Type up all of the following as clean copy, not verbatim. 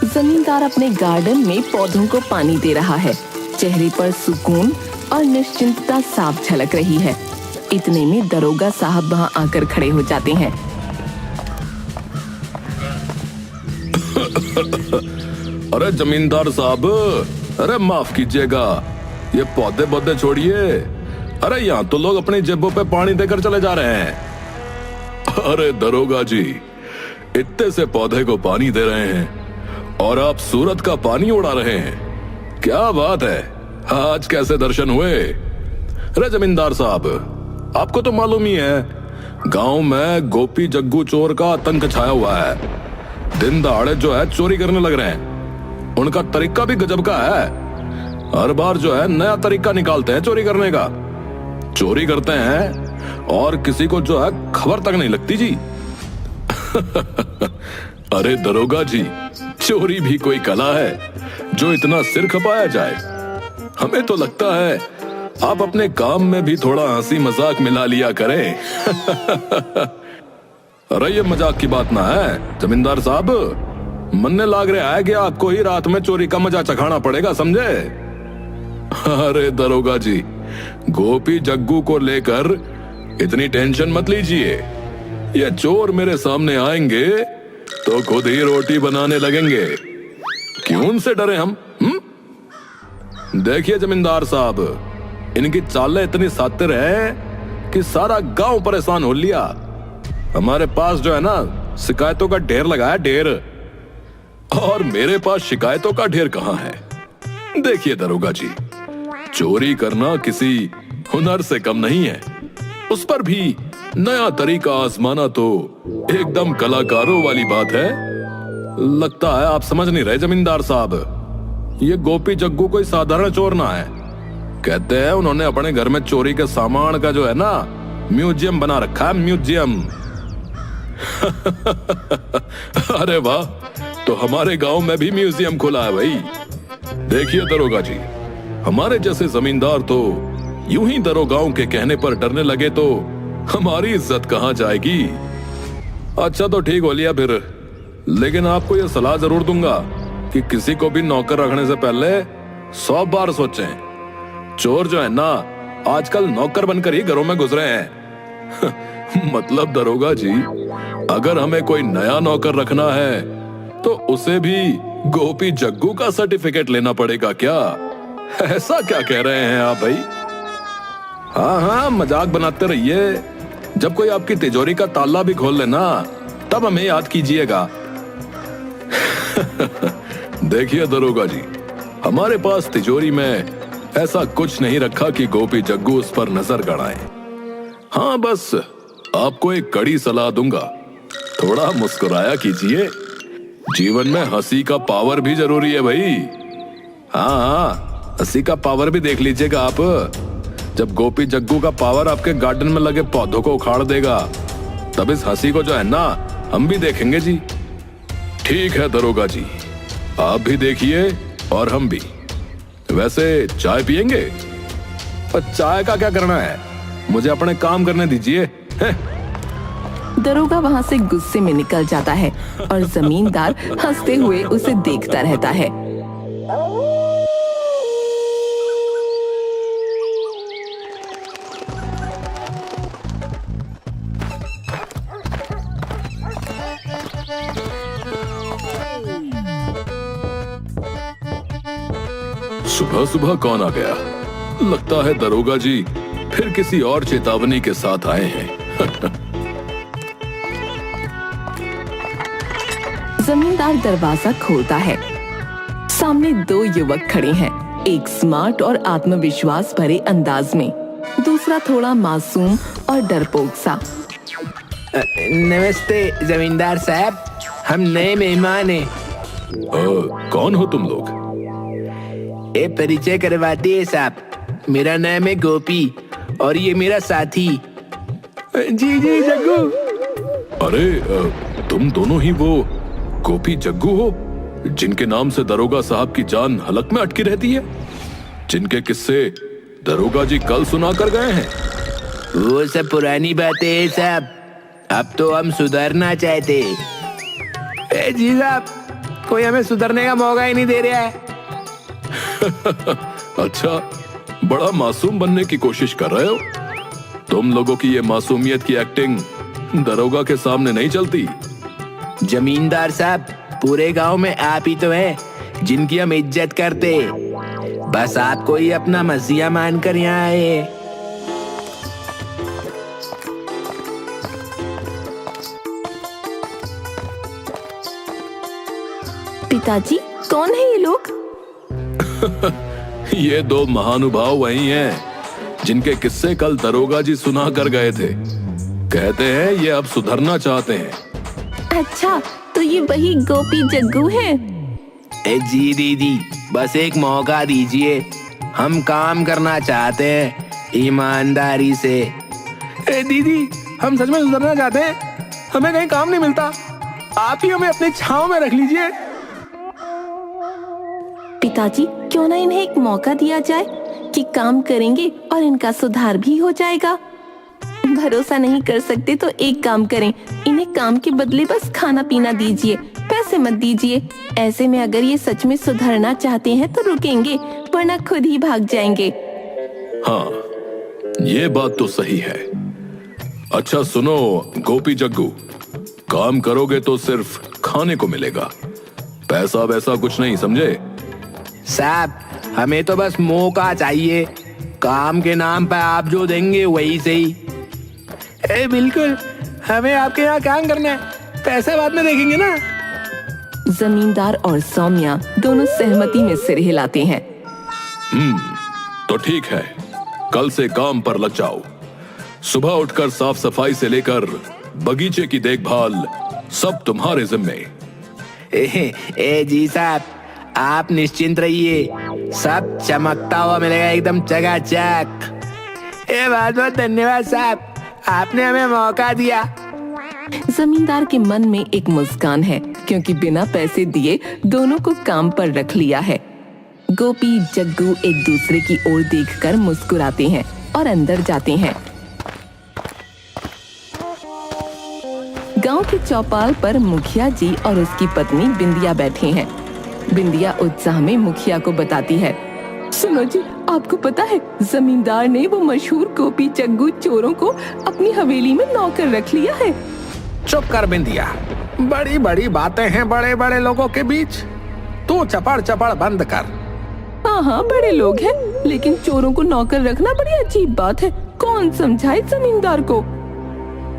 जमींदार अपने गार्डन में पौधों को पानी दे रहा है। चेहरे पर सुकून और निश्चिंतता साफ झलक रही है। इतने में दरोगा साहब वहां आकर खड़े हो जाते हैं। अरे जमींदार साहब, अरे माफ कीजिएगा, ये पौधे पौधे छोड़िए। अरे यहाँ तो लोग अपनी जेबों पे पानी देकर चले जा रहे हैं। अरे दरोगा जी, इतने से पौधे को पानी दे रहे हैं और आप सूरत का पानी उड़ा रहे हैं। क्या बात है, आज कैसे दर्शन हुए? अरे जमींदार साहब, आपको तो मालूम ही है, गांव में गोपी जग्गू चोर का आतंक छाया हुआ है। दिन दहाड़े जो है चोरी करने लग रहे हैं। उनका तरीका भी गजब का है। हर बार जो है नया तरीका निकालते हैं चोरी करने का। चोरी करते हैं और किसी को जो है खबर तक नहीं लगती जी। अरे दरोगा जी, चोरी भी कोई कला है जो इतना सिर खपाया जाए। हमें तो लगता है आप अपने काम में भी थोड़ा हंसी मजाक मिला लिया करें। अरे ये मजाक की बात ना है जमींदार साहब, मनने लाग रहा है कि आपको ही रात में चोरी का मजा चखाना पड़ेगा, समझे? अरे दरोगा जी, गोपी जग्गू को लेकर इतनी टेंशन मत लीजिए। ये चोर मेरे सामने आएंगे तो खुद ही रोटी बनाने लगेंगे। क्यों उनसे डरे हम? देखिए जमींदार साहब, इनकी चालें इतनी सातिर है कि सारा गांव परेशान हो लिया। हमारे पास जो है ना शिकायतों का ढेर लगा है, ढेर। और मेरे पास शिकायतों का ढेर कहां है? देखिए दरोगा जी, चोरी करना किसी हुनर से कम नहीं है। उस पर भी नया तरीका आजमाना तो एकदम कलाकारों वाली बात है। लगता है आप समझ नहीं रहे जमींदार साहब। ये गोपी जग्गू कोई साधारण चोर ना है। कहते हैं उन्होंने अपने घर में चोरी के सामान का जो है ना म्यूजियम बना रखा है, म्यूजियम। अरे वाह, तो हमारे गांव में भी म्यूजियम खुला है भाई। देखिए दरोगा जी, हमारे जैसे जमींदार तो यूं ही दरोगाओं के कहने पर डरने लगे तो हमारी इज्जत कहां जाएगी। अच्छा तो ठीक हो लिया फिर, लेकिन आपको यह सलाह जरूर दूंगा कि किसी को भी नौकर रखने से पहले 100 बार सोचें। चोर जो है ना आजकल नौकर बनकर ही घरों में घुस रहे हैं। मतलब दरोगा जी, अगर हमें कोई नया नौकर रखना है तो उसे भी गोपी जग्गू का सर्टिफिकेट लेना पड़ेगा क्या? ऐसा क्या कह रहे हैं आप भाई? हाँ हाँ, मजाक बनाते रहिए। जब कोई आपकी तिजोरी का ताला भी खोल लेना तब हमें याद कीजिएगा। देखिए दरोगा जी, हमारे पास तिजोरी में ऐसा कुछ नहीं रखा कि गोपी जग्गू उस पर नजर गड़ाए। हाँ, बस आपको एक कड़ी सलाह दूंगा, थोड़ा मुस्कुराया कीजिए। जीवन में हंसी का पावर भी जरूरी है भाई। हाँ हाँ, हंसी का पावर भी देख लीजिएगा आप। जब गोपी जग्गू का पावर आपके गार्डन में लगे पौधों को उखाड़ देगा, तब इस हंसी को जो है ना हम भी देखेंगे जी। ठीक है दरोगा जी, आप भी देखिए और हम भी। वैसे चाय पियेंगे? पर चाय का क्या करना है, मुझे अपने काम करने दीजिए। दरोगा वहां से गुस्से में निकल जाता है और जमींदार हंसते हुए उसे देखता रहता है। सुबह सुबह कौन आ गया? लगता है दरोगा जी फिर किसी और चेतावनी के साथ आए हैं। जमींदार दरवाजा खोलता है। सामने 2 युवक खड़े हैं, एक स्मार्ट और आत्मविश्वास भरे अंदाज में, दूसरा थोड़ा मासूम और डरपोक सा। नमस्ते जमींदार साहब, हम नए मेहमान हैं। कौन हो तुम लोग? ये परिचय करवाते हैं साहब, मेरा नाम है गोपी और ये मेरा साथी। जी जी जग्गू। अरे तुम दोनों ही वो गोपी जग्गू हो जिनके नाम से दरोगा साहब की जान हलक में अटकी रहती है, जिनके किस्से दरोगा जी कल सुना कर गए हैं? वो सब पुरानी बातें हैं साहब, अब तो हम सुधरना चाहते हैं। जी साहब, कोई हमें सुधरने का मौका ही नहीं दे रहा है। अच्छा, बड़ा मासूम बनने की कोशिश कर रहे हो? तुम लोगों की ये मासूमियत की एक्टिंग दरोगा के सामने नहीं चलती। जमींदार साहब, पूरे गांव में आप ही तो हैं जिनकी हम इज्जत करते। बस आपको ही अपना मसीहा मानकर यहाँ आए। पिताजी, कौन है ये लोग? ये दो महानुभाव वही हैं जिनके किस्से कल दरोगा जी सुना कर गए थे। कहते हैं ये अब सुधरना चाहते हैं। अच्छा, तो ये वही गोपी जग्गू हैं। जी दीदी, बस एक मौका दीजिए, हम काम करना चाहते हैं ईमानदारी से। दीदी, हम सच में सुधरना चाहते हैं, हमें कहीं काम नहीं मिलता, आप ही हमें अपनी छांव में रख लीजिए। पिताजी, क्यों ना इन्हें एक मौका दिया जाए कि काम करेंगे और इनका सुधार भी हो जाएगा। भरोसा नहीं कर सकते तो एक काम करें, इन्हें काम के बदले बस खाना पीना दीजिए, पैसे मत दीजिए। ऐसे में अगर ये सच में सुधरना चाहते हैं तो रुकेंगे, वरना खुद ही भाग जाएंगे। हाँ, ये बात तो सही है। अच्छा सुनो गोपी जग्गू, काम करोगे तो सिर्फ खाने को मिलेगा, पैसा वैसा कुछ नहीं, समझे? साहब, हमें तो बस मौका चाहिए, काम के नाम पर आप जो देंगे वही सही। बिल्कुल, हमें आपके यहाँ काम करना है, पैसा बाद में देखेंगे ना। जमींदार और सौम्या दोनों सहमति में सिर हिलाते हैं। तो ठीक है, कल से काम पर लग जाओ। सुबह उठकर साफ सफाई से लेकर बगीचे की देखभाल सब तुम्हारे जिम्मे। जी साहब, आप निश्चिंत रहिए, सब चमकता हुआ मिलेगा, एकदम चकाचक। बहुत बहुत धन्यवाद साहब, आपने हमें मौका दिया। जमींदार के मन में एक मुस्कान है, क्योंकि बिना पैसे दिए दोनों को काम पर रख लिया है। गोपी जग्गू एक दूसरे की ओर देखकर मुस्कुराते हैं और अंदर जाते हैं। गांव के चौपाल पर मुखिया जी और उसकी पत्नी बिंदिया बैठे हैं। बिंदिया उत्साह में मुखिया को बताती है, सुनो जी, आपको पता है जमींदार ने वो मशहूर गोपी जग्गू चोरों को अपनी हवेली में नौकर रख लिया है। चुप कर बिंदिया, बड़ी बड़ी बातें हैं बड़े बड़े लोगों के बीच, तू चपड़ चपड़ बंद कर। हाँ, बड़े लोग हैं, लेकिन चोरों को नौकर रखना बड़ी अजीब बात है। कौन समझाए जमींदार को?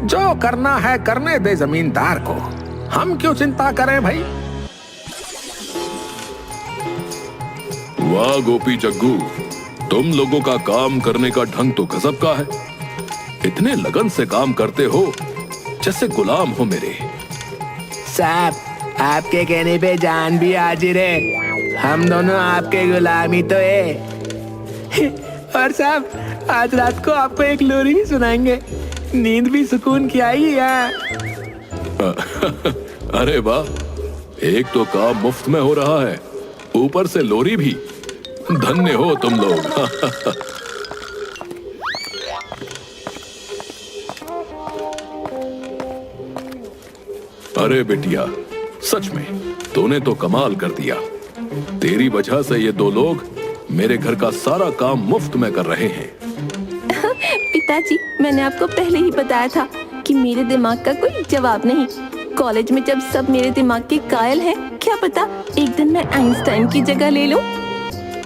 जो करना है करने दे जमींदार को, हम क्यों चिंता करें भाई। वाह गोपी जग्गू, तुम लोगों का काम करने का ढंग तो गजब का है। इतने लगन से काम करते हो जैसे गुलाम हो मेरे। साहब, आपके कहने पे जान भी हाजिर है, हम दोनों आपके गुलाम ही तो है। और साहब, आज रात को आपको एक लोरी भी सुनाएंगे, नींद भी सुकून की आएगी यार। अरे वाह, एक तो काम मुफ्त में हो रहा है, ऊपर से लोरी भी। धन्य हो तुम लोग। अरे बेटिया, सच में तूने तो कमाल कर दिया। तेरी वजह से ये दो लोग मेरे घर का सारा काम मुफ्त में कर रहे हैं। पिताजी, मैंने आपको पहले ही बताया था कि मेरे दिमाग का कोई जवाब नहीं। कॉलेज में जब सब मेरे दिमाग के कायल हैं, क्या पता एक दिन मैं आइंस्टाइन की जगह ले लूं।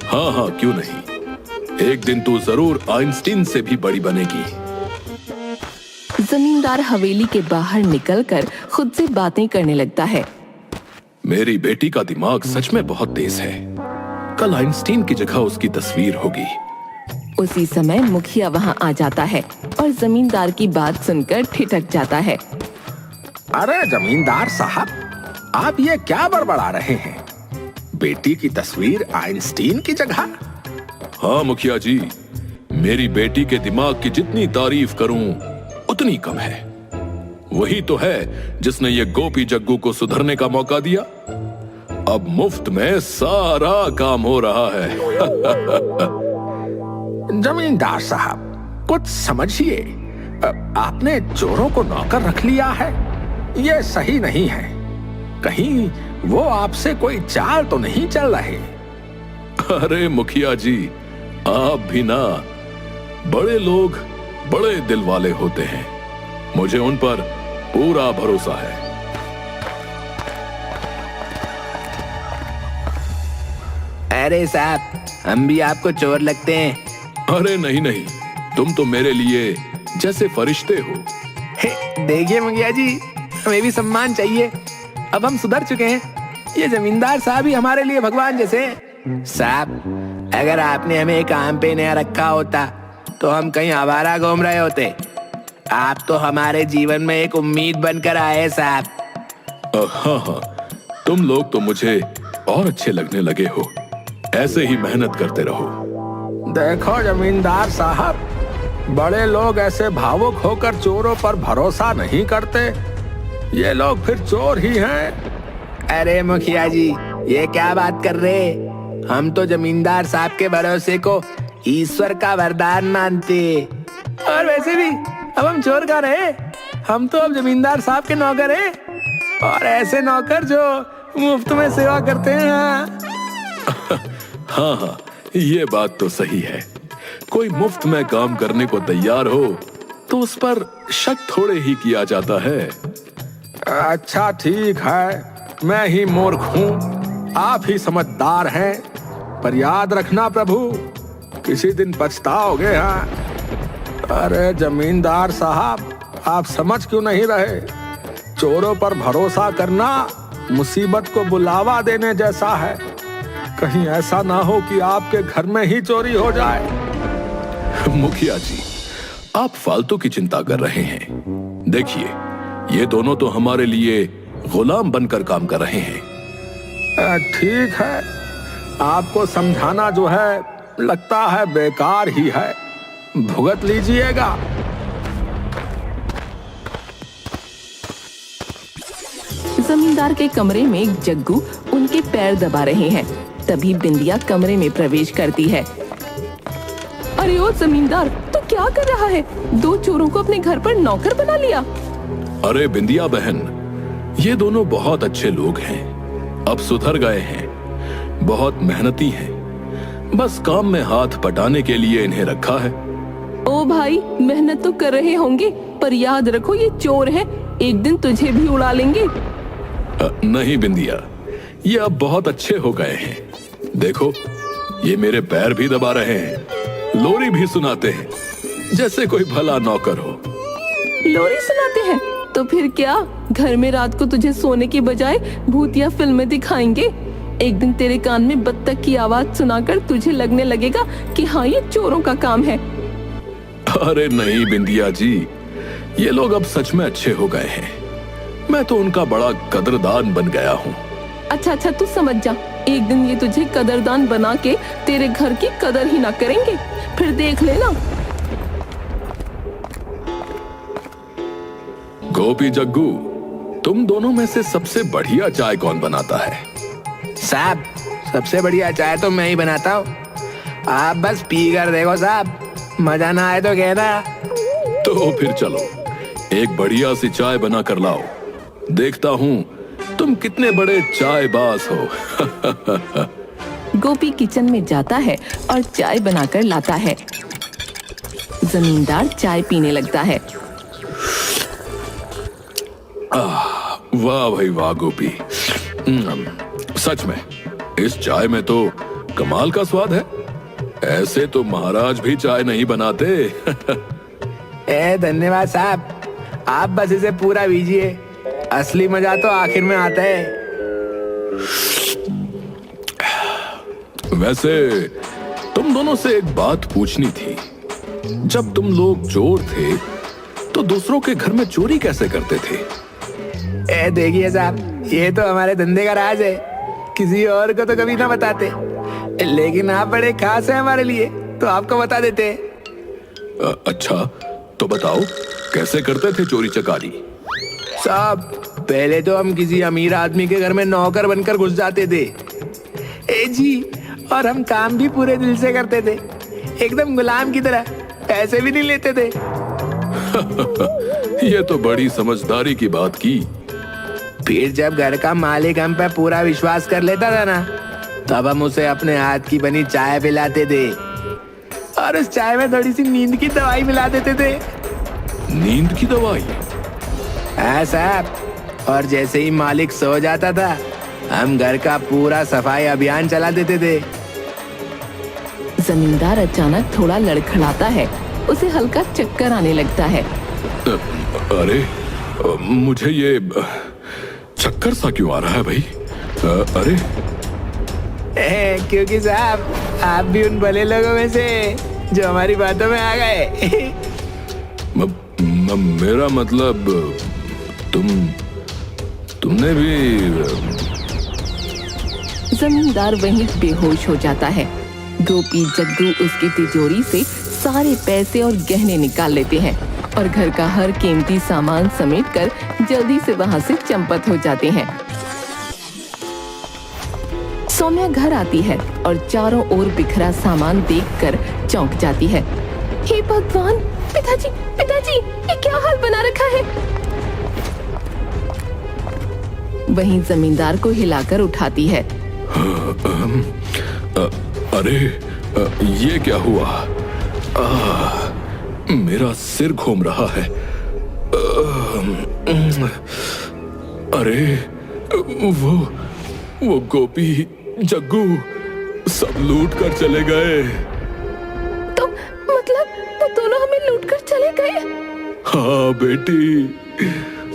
हाँ, क्यों नहीं, एक दिन तू जरूर आइंस्टीन से भी बड़ी बनेगी। जमींदार हवेली के बाहर निकलकर खुद से बातें करने लगता है। मेरी बेटी का दिमाग सच में बहुत तेज है, कल आइंस्टीन की जगह उसकी तस्वीर होगी। उसी समय मुखिया वहाँ आ जाता है और जमींदार की बात सुनकर ठिठक जाता है। अरे जमींदार साहब, आप ये क्या बड़बड़ा रहे हैं? बेटी की तस्वीर आइंस्टीन की जगह? हाँ मुखिया जी, मेरी बेटी के दिमाग की जितनी तारीफ करूं उतनी कम है। वही तो है जिसने ये गोपी जग्गू को सुधरने का मौका दिया। अब मुफ्त में सारा काम हो रहा है। जमींदार साहब, कुछ समझिए, आपने चोरों को नौकर रख लिया है, ये सही नहीं है। कहीं वो आपसे कोई चाल तो नहीं चल रहे? अरे मुखिया जी, आप भी ना, बड़े लोग बड़े दिल वाले होते हैं, मुझे उन पर पूरा भरोसा है। अरे साहब, हम भी आपको चोर लगते हैं। अरे नहीं नहीं, तुम तो मेरे लिए जैसे फरिश्ते हो। देखिए मुखिया जी, हमें भी सम्मान चाहिए। अब हम सुधर चुके हैं। ये जमींदार साहब ही हमारे लिए भगवान जैसे हैं। साहब, अगर आपने हमें काम पे नया रखा होता तो हम कहीं आवारा घूम रहे होते। आप तो हमारे जीवन में एक उम्मीद बनकर आए साहब। हाँ हाँ, तुम लोग तो मुझे और अच्छे लगने लगे हो। ऐसे ही मेहनत करते रहो। देखो जमींदार साहब, बड़े लोग ऐसे भावुक होकर चोरों पर भरोसा नहीं करते। ये लोग फिर चोर ही हैं। अरे मुखिया जी, ये क्या बात कर रहे? हम तो जमींदार साहब के भरोसे को ईश्वर का वरदान मानते। और वैसे भी अब हम चोर का रहे, हम तो अब जमींदार साहब के नौकर हैं। और ऐसे नौकर जो मुफ्त में सेवा करते हैं। हाँ हाँ, ये बात तो सही है। कोई मुफ्त में काम करने को तैयार हो तो उस पर शक थोड़े ही किया जाता है। अच्छा ठीक है, मैं ही मूर्ख हूँ, आप ही समझदार हैं। पर याद रखना प्रभु, किसी दिन पछताओगे। हाँ। अरे जमींदार साहब, आप समझ क्यों नहीं रहे? चोरों पर भरोसा करना मुसीबत को बुलावा देने जैसा है। कहीं ऐसा ना हो कि आपके घर में ही चोरी हो जाए। मुखिया जी, आप फालतू की चिंता कर रहे हैं। देखिए, ये दोनों तो हमारे लिए गुलाम बनकर काम कर रहे हैं। ठीक है, आपको समझाना जो है लगता है बेकार ही है। भुगत लीजिएगा। जमींदार के कमरे में एक जग्गू उनके पैर दबा रहे हैं। तभी बिंदिया कमरे में प्रवेश करती है। अरे ओ जमींदार, तू क्या कर रहा है? दो चोरों को अपने घर पर नौकर बना लिया। अरे बिंदिया बहन, ये दोनों बहुत अच्छे लोग हैं, अब सुधर गए हैं, बहुत मेहनती हैं। बस काम में हाथ बटाने के लिए इन्हें रखा है। ओ भाई, मेहनत तो कर रहे होंगे, पर याद रखो ये चोर हैं, एक दिन तुझे भी उड़ा लेंगे। नहीं बिंदिया, ये अब बहुत अच्छे हो गए हैं। देखो, ये मेरे पैर भी दबा रहे हैं, लोरी भी सुनाते हैं, जैसे कोई भला नौकर हो। लोरी सुनाते हैं? तो फिर क्या, घर में रात को तुझे सोने के बजाय भूतिया फिल्में दिखाएंगे। एक दिन तेरे कान में बत्तख की आवाज सुनाकर तुझे लगने लगेगा कि हाँ, ये चोरों का काम है। अरे नहीं बिंदिया जी, ये लोग अब सच में अच्छे हो गए हैं। मैं तो उनका बड़ा कदरदान बन गया हूँ। अच्छा अच्छा, तू समझ जा, एक दिन ये तुझे कदरदान बना के तेरे घर की कदर ही ना करेंगे, फिर देख लेना। गोपी जग्गू, तुम दोनों में से सबसे बढ़िया चाय कौन बनाता है? साहब, सबसे बढ़िया चाय तो मैं ही बनाता हूँ। आप बस पी कर देखो साहब, मजा ना आए तो कहना। तो फिर चलो, एक बढ़िया सी चाय बना कर लाओ, देखता हूँ तुम कितने बड़े चायबाज हो। गोपी किचन में जाता है और चाय बनाकर लाता है। जमींदार चाय पीने लगता है। वाह भाई वाह गोपी, सच में इस चाय में तो कमाल का स्वाद है। ऐसे तो महाराज भी चाय नहीं बनाते। धन्यवाद साहब, आप बस इसे पूरा पीजिए, असली मजा तो आखिर में आता है। वैसे तुम दोनों से एक बात पूछनी थी। जब तुम लोग चोर थे तो दूसरों के घर में चोरी कैसे करते थे? देखिए साहब, ये तो हमारे धंधे का राज है, किसी और को तो कभी ना बताते, लेकिन आप बड़े खास हैं हमारे लिए, तो आपको बता देते। अच्छा, तो बताओ कैसे करते थे चोरी चकारी? साहब, पहले तो हम किसी अमीर आदमी के घर में नौकर बनकर घुस जाते थे। जी, और हम काम भी पूरे दिल से करते थे, एकदम गुलाम की तरह, पैसे भी नहीं लेते थे। ये तो बड़ी समझदारी की बात की। फिर जब घर का मालिक हम पे पूरा विश्वास कर लेता था ना, तब हम उसे अपने हाथ की बनी चाय पिलाते थे और उस चाय में थोड़ी सी नींद की दवाई मिला देते थे। नींद की दवाई? हाँ साहब, और जैसे ही मालिक सो जाता था, हम घर का पूरा सफाई अभियान चला देते थे। जमींदार अचानक थोड़ा लड़खड़ाता है, उसे हल्का चक्कर आने लगता है। अरे मुझे ये चक्कर सा क्यों आ रहा है भाई? अरे क्योंकि साहब आप भी उन भले लोगों में से जो हमारी बातों में आ गए। मेरा मतलब तुमने भी। जमींदार वहीं बेहोश हो जाता है। गोपी जग्गू उसकी तिजोरी से सारे पैसे और गहने निकाल लेते हैं और घर का हर कीमती सामान समेटकर जल्दी से वहां से चंपत हो जाते हैं। सौम्या घर आती है और चारों ओर बिखरा सामान देखकर चौंक जाती है। हे भगवान, पिताजी पिताजी, ये क्या हाल बना रखा है? वहीं जमींदार को हिलाकर उठाती है। अरे ये क्या हुआ? मेरा सिर घूम रहा है। अरे वो गोपी जग्गू सब लूट कर चले गए। तो मतलब वो दोनों हमें लूट कर चले गए? हाँ बेटी,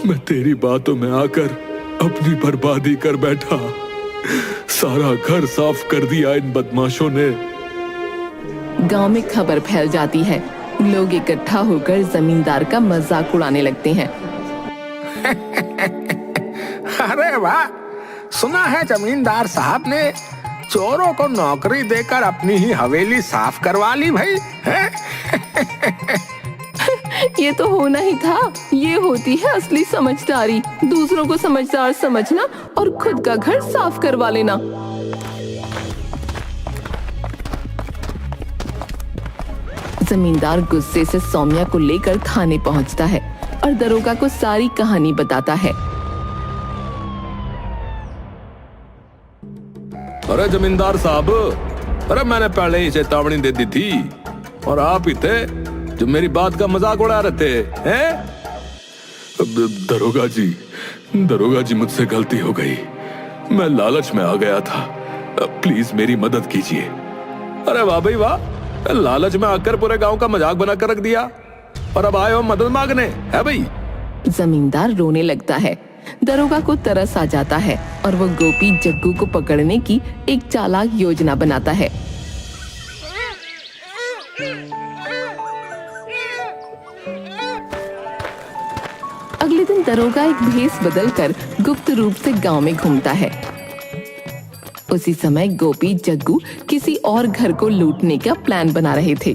मैं तेरी बातों में आकर अपनी बर्बादी कर बैठा। सारा घर साफ कर दिया इन बदमाशों ने। गांव में खबर फैल जाती है। लोग इकट्ठा होकर जमींदार का मजाक उड़ाने लगते हैं। अरे वाह, सुना है जमींदार साहब ने चोरों को नौकरी देकर अपनी ही हवेली साफ करवा ली भाई, है? ये तो होना ही था। ये होती है असली समझदारी, दूसरों को समझदार समझना और खुद का घर साफ करवा लेना। जमींदार गुस्से से सौम्या को लेकर थाने पहुंचता है और दरोगा को सारी कहानी बताता है। अरे जमींदार साहब, अरे मैंने पहले ही चेतावनी दे दी थी और आप ही थे जो मेरी बात का मजाक उड़ा रहे थे, हैं? दरोगा जी मुझसे गलती हो गई। मैं लालच में आ गया था। प्लीज मेरी मदद कीजिए। अरे वाह भाई वाह, लालच में आकर पूरे गांव का मजाक बनाकर रख दिया और अब आए हो मदद मांगने, है भाई? जमींदार रोने लगता है। दरोगा को तरस आ जाता है और वो गोपी जग्गू को पकड़ने की एक चालाक योजना बनाता है। अगले दिन दरोगा एक भेष बदलकर गुप्त रूप से गांव में घूमता है। उसी समय गोपी जग्गू किसी और घर को लूटने का प्लान बना रहे थे।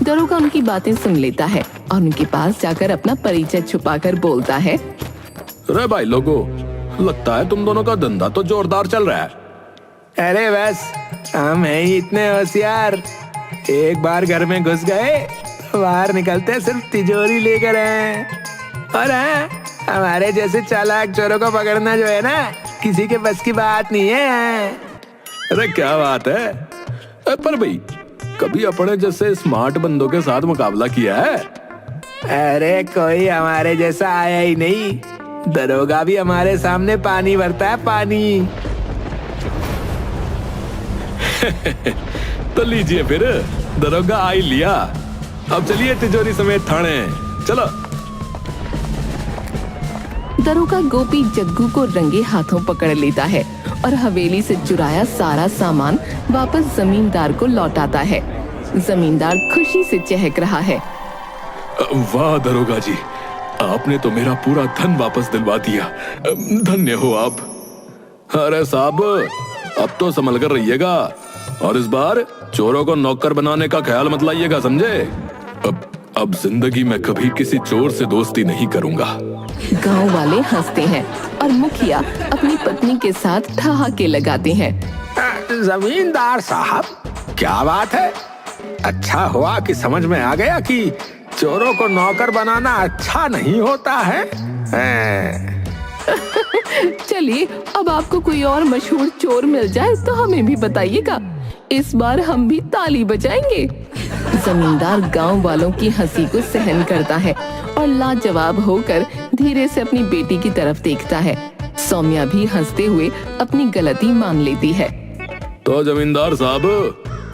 दरोगा उनकी बातें सुन लेता है और उनके पास जाकर अपना परिचय छुपाकर बोलता है। अरे भाई लोगों, लगता है तुम दोनों का धंधा तो जोरदार चल रहा है। अरे बस, हम हैं ही इतने होशियार। एक बार घर में घुस गए तो बाहर निकलते सिर्फ तिजोरी लेकर हैं। और हाँ, हमारे जैसे चालाक चोरों को पकड़ना जो है ना, किसी के बस की बात नहीं है। अरे क्या बात है? पर भाई, कभी अपने जैसे स्मार्ट बंदों के साथ मुकाबला किया है? अरे कोई हमारे जैसा आया ही नहीं। दरोगा भी हमारे सामने पानी भरता है, पानी। तो लीजिए फिर, दरोगा आ ही लिया। अब चलिए तिजोरी समेत थाने, चलो। दरोगा गोपी जग्गू को रंगे हाथों पकड़ लेता है और हवेली से चुराया सारा सामान वापस जमींदार को लौटाता है। जमींदार खुशी से चहक रहा है। वाह दरोगा जी, आपने तो मेरा पूरा धन वापस दिलवा दिया। धन्य हो आप। अरे साहब, अब तो संभल कर रहिएगा और इस बार चोरों को नौकर बनाने का ख्याल मत लाइएगा, समझे? अब जिंदगी में कभी किसी चोर से दोस्ती नहीं करूंगा। गांव वाले हंसते हैं और मुखिया अपनी पत्नी के साथ ठहाके लगाते हैं। जमींदार साहब, क्या बात है? अच्छा हुआ कि समझ में आ गया कि चोरों को नौकर बनाना अच्छा नहीं होता है। चलिए, अब आपको कोई और मशहूर चोर मिल जाए तो हमें भी बताइएगा, इस बार हम भी ताली बजाएंगे। जमींदार गांव वालों की हंसी को सहन करता है और लाजवाब होकर धीरे से अपनी बेटी की तरफ देखता है। सौम्या भी हंसते हुए अपनी गलती मान लेती है। तो जमींदार साहब,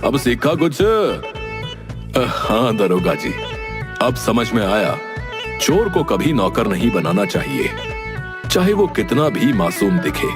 अब सीखा कुछ? हाँ दरोगा जी, अब समझ में आया, चोर को कभी नौकर नहीं बनाना चाहिए, चाहे वो कितना भी मासूम दिखे।